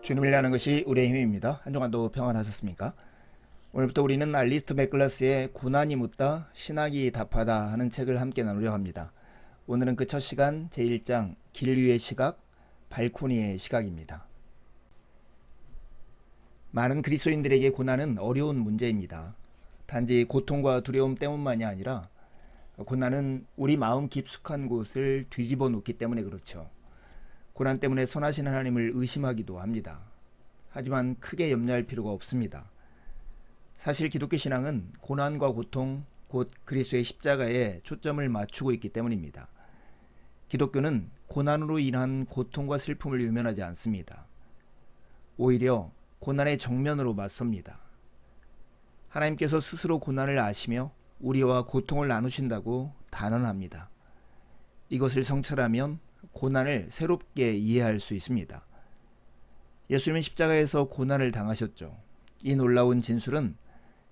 주님을 위하는 것이 우리의 힘입니다. 한 주간도 평안하셨습니까? 오늘부터 우리는 알리스터 맥글라스의 고난이 묻다 신학이 답하다 하는 책을 함께 나누려 합니다. 오늘은 그 첫 시간 제1장 길 위의 시각, 발코니의 시각입니다. 많은 그리스도인들에게 고난은 어려운 문제입니다. 단지 고통과 두려움 때문만이 아니라 고난은 우리 마음 깊숙한 곳을 뒤집어 놓기 때문에 그렇죠. 고난 때문에 선하신 하나님을 의심하기도 합니다. 하지만 크게 염려할 필요가 없습니다. 사실 기독교 신앙은 고난과 고통, 곧 그리스도의 십자가에 초점을 맞추고 있기 때문입니다. 기독교는 고난으로 인한 고통과 슬픔을 외면하지 않습니다. 오히려 고난의 정면으로 맞섭니다. 하나님께서 스스로 고난을 아시며 우리와 고통을 나누신다고 단언합니다. 이것을 성찰하면 고난을 새롭게 이해할 수 있습니다. 예수님은 십자가에서 고난을 당하셨죠. 이 놀라운 진술은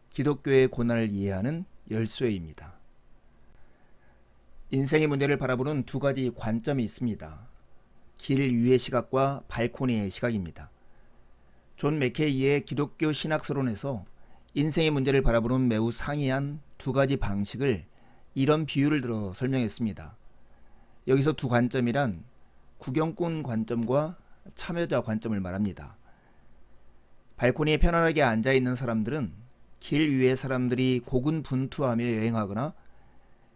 기독교의 고난을 이해하는 열쇠입니다. 인생의 문제를 바라보는 두 가지 관점이 있습니다. 길 위의 시각과 발코니의 시각입니다. 존 맥케이의 기독교 신학서론에서 인생의 문제를 바라보는 매우 상이한 두 가지 방식을 이런 비유를 들어 설명했습니다. 여기서 두 관점이란 구경꾼 관점과 참여자 관점을 말합니다. 발코니에 편안하게 앉아있는 사람들은 길 위의 사람들이 고군분투하며 여행하거나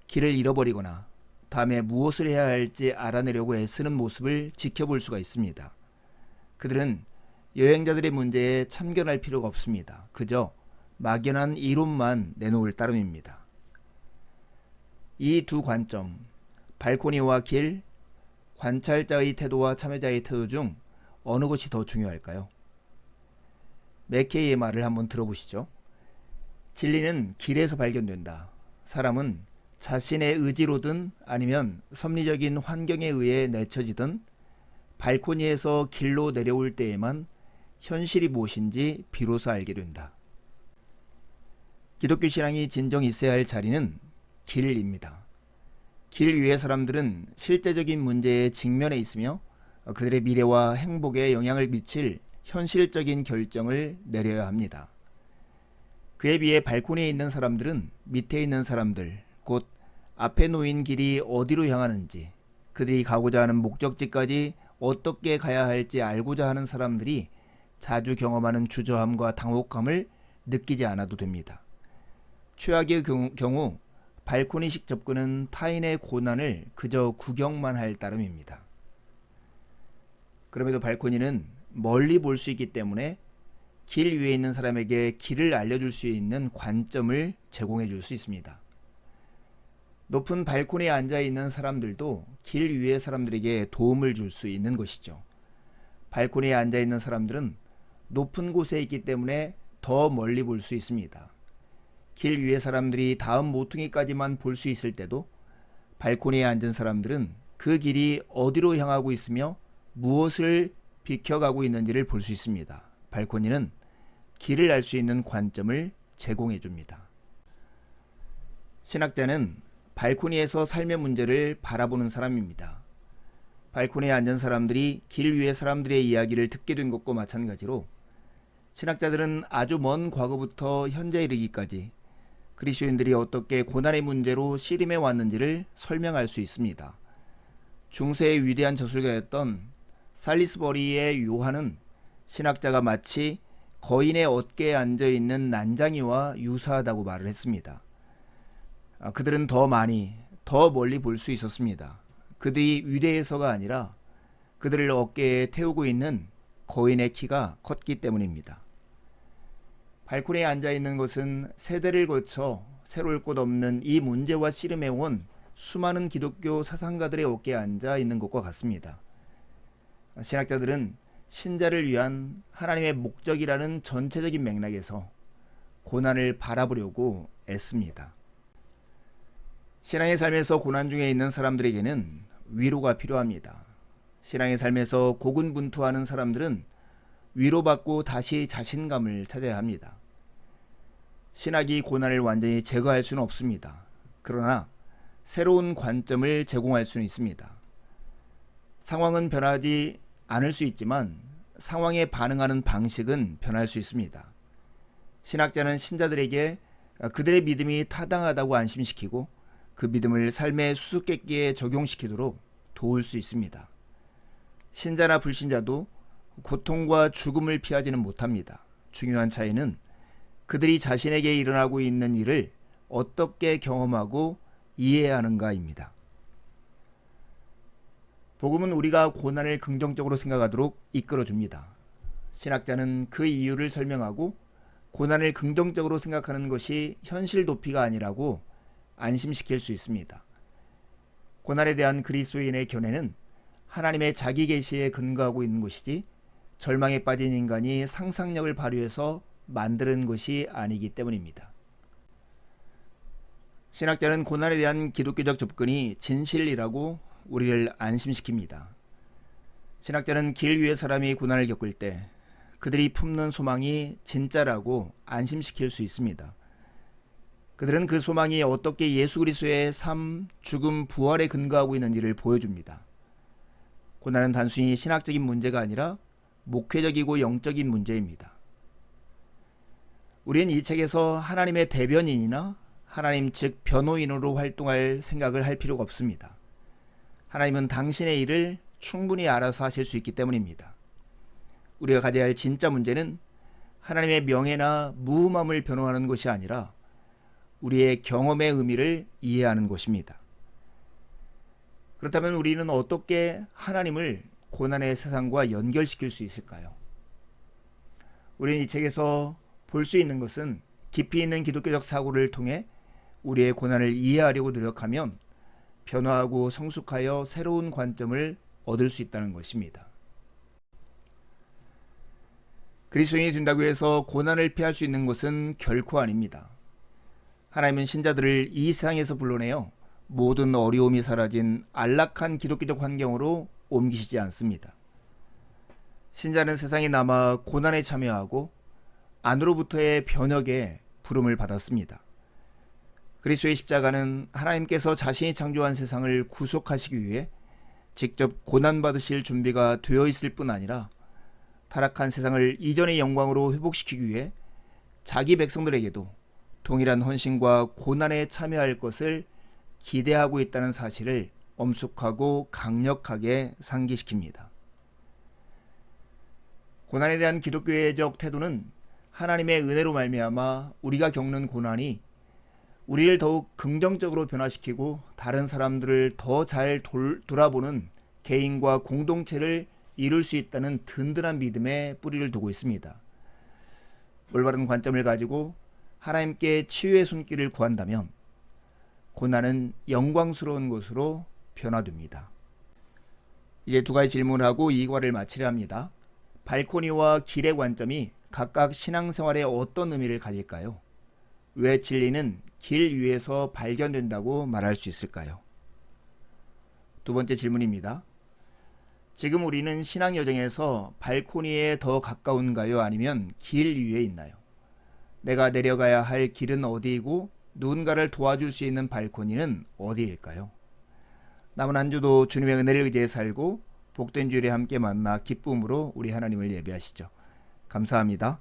길을 잃어버리거나 다음에 무엇을 해야 할지 알아내려고 애쓰는 모습을 지켜볼 수가 있습니다. 그들은 여행자들의 문제에 참견할 필요가 없습니다. 그저 막연한 이론만 내놓을 따름입니다. 이 두 관점, 발코니와 길, 관찰자의 태도와 참여자의 태도 중 어느 것이 더 중요할까요? 맥케이의 말을 한번 들어보시죠. 진리는 길에서 발견된다. 사람은 자신의 의지로든 아니면 섭리적인 환경에 의해 내쳐지든 발코니에서 길로 내려올 때에만 현실이 무엇인지 비로소 알게 된다. 기독교 신앙이 진정 있어야 할 자리는 길입니다. 길 위의 사람들은 실제적인 문제에 직면해 있으며 그들의 미래와 행복에 영향을 미칠 현실적인 결정을 내려야 합니다. 그에 비해 발코니에 있는 사람들은 밑에 있는 사람들, 곧 앞에 놓인 길이 어디로 향하는지, 그들이 가고자 하는 목적지까지 어떻게 가야 할지 알고자 하는 사람들이 자주 경험하는 주저함과 당혹감을 느끼지 않아도 됩니다. 최악의 경우 발코니식 접근은 타인의 고난을 그저 구경만 할 따름입니다. 그럼에도 발코니는 멀리 볼 수 있기 때문에 길 위에 있는 사람에게 길을 알려줄 수 있는 관점을 제공해 줄 수 있습니다. 높은 발코니에 앉아있는 사람들도 길 위의 사람들에게 도움을 줄 수 있는 것이죠. 발코니에 앉아있는 사람들은 높은 곳에 있기 때문에 더 멀리 볼 수 있습니다. 길 위의 사람들이 다음 모퉁이까지만 볼 수 있을 때도 발코니에 앉은 사람들은 그 길이 어디로 향하고 있으며 무엇을 비켜가고 있는지를 볼 수 있습니다. 발코니는 길을 알 수 있는 관점을 제공해 줍니다. 신학자는 발코니에서 삶의 문제를 바라보는 사람입니다. 발코니에 앉은 사람들이 길 위의 사람들의 이야기를 듣게 된 것과 마찬가지로 신학자들은 아주 먼 과거부터 현재 이르기까지 그리스도인들이 어떻게 고난의 문제로 씨름해 왔는지를 설명할 수 있습니다. 중세의 위대한 저술가였던 살리스버리의 요한은 신학자가 마치 거인의 어깨에 앉아있는 난장이와 유사하다고 말을 했습니다. 그들은 더 많이, 더 멀리 볼 수 있었습니다. 그들이 위대해서가 아니라 그들을 어깨에 태우고 있는 거인의 키가 컸기 때문입니다. 발코니에 앉아있는 것은 세대를 거쳐 새로울 곳 없는 이 문제와 씨름해온 수많은 기독교 사상가들의 어깨에 앉아있는 것과 같습니다. 신학자들은 신자를 위한 하나님의 목적이라는 전체적인 맥락에서 고난을 바라보려고 애씁니다. 신앙의 삶에서 고난 중에 있는 사람들에게는 위로가 필요합니다. 신앙의 삶에서 고군분투하는 사람들은 위로받고 다시 자신감을 찾아야 합니다. 신학이 고난을 완전히 제거할 수는 없습니다. 그러나 새로운 관점을 제공할 수는 있습니다. 상황은 변하지 않을 수 있지만 상황에 반응하는 방식은 변할 수 있습니다. 신학자는 신자들에게 그들의 믿음이 타당하다고 안심시키고 그 믿음을 삶의 수수께끼에 적용시키도록 도울 수 있습니다. 신자나 불신자도 고통과 죽음을 피하지는 못합니다. 중요한 차이는 그들이 자신에게 일어나고 있는 일을 어떻게 경험하고 이해하는가입니다. 복음은 우리가 고난을 긍정적으로 생각하도록 이끌어줍니다. 신학자는 그 이유를 설명하고 고난을 긍정적으로 생각하는 것이 현실 도피가 아니라고 안심시킬 수 있습니다. 고난에 대한 그리스도인의 견해는 하나님의 자기 계시에 근거하고 있는 것이지 절망에 빠진 인간이 상상력을 발휘해서 만드는 것이 아니기 때문입니다. 신학자는 고난에 대한 기독교적 접근이 진실이라고 우리를 안심시킵니다. 신학자는 길 위의 사람이 고난을 겪을 때 그들이 품는 소망이 진짜라고 안심시킬 수 있습니다. 그들은 그 소망이 어떻게 예수 그리스도의 삶, 죽음, 부활에 근거하고 있는지를 보여줍니다. 고난은 단순히 신학적인 문제가 아니라 목회적이고 영적인 문제입니다. 우리는 이 책에서 하나님의 대변인이나 하나님 즉 변호인으로 활동할 생각을 할 필요가 없습니다. 하나님은 당신의 일을 충분히 알아서 하실 수 있기 때문입니다. 우리가 가져야 할 진짜 문제는 하나님의 명예나 무음함을 변호하는 것이 아니라 우리의 경험의 의미를 이해하는 것입니다. 그렇다면 우리는 어떻게 하나님을 고난의 세상과 연결시킬 수 있을까요? 우리는 이 책에서 볼 수 있는 것은 깊이 있는 기독교적 사고를 통해 우리의 고난을 이해하려고 노력하면 변화하고 성숙하여 새로운 관점을 얻을 수 있다는 것입니다. 그리스도인이 된다고 해서 고난을 피할 수 있는 것은 결코 아닙니다. 하나님은 신자들을 이 세상에서 불러내어 모든 어려움이 사라진 안락한 기독교적 환경으로 옮기시지 않습니다. 신자는 세상에 남아 고난에 참여하고 안으로부터의 변혁에 부름을 받았습니다. 그리스도의 십자가는 하나님께서 자신이 창조한 세상을 구속하시기 위해 직접 고난받으실 준비가 되어 있을 뿐 아니라 타락한 세상을 이전의 영광으로 회복시키기 위해 자기 백성들에게도 동일한 헌신과 고난에 참여할 것을 기대하고 있다는 사실을 엄숙하고 강력하게 상기시킵니다. 고난에 대한 기독교적 태도는 하나님의 은혜로 말미암아 우리가 겪는 고난이 우리를 더욱 긍정적으로 변화시키고 다른 사람들을 더 잘 돌아보는 개인과 공동체를 이룰 수 있다는 든든한 믿음에 뿌리를 두고 있습니다. 올바른 관점을 가지고 하나님께 치유의 손길을 구한다면 고난은 영광스러운 것으로 변화됩니다. 이제 두 가지 질문하고 이 과를 마치려 합니다. 발코니와 길의 관점이 각각 신앙생활에 어떤 의미를 가질까요? 왜 진리는 길 위에서 발견된다고 말할 수 있을까요? 두 번째 질문입니다. 지금 우리는 신앙 여정에서 발코니에 더 가까운가요? 아니면 길 위에 있나요? 내가 내려가야 할 길은 어디이고 누군가를 도와줄 수 있는 발코니는 어디일까요? 남은 한 주도 주님의 은혜를 의지해 살고 복된 주일에 함께 만나 기쁨으로 우리 하나님을 예배하시죠. 감사합니다.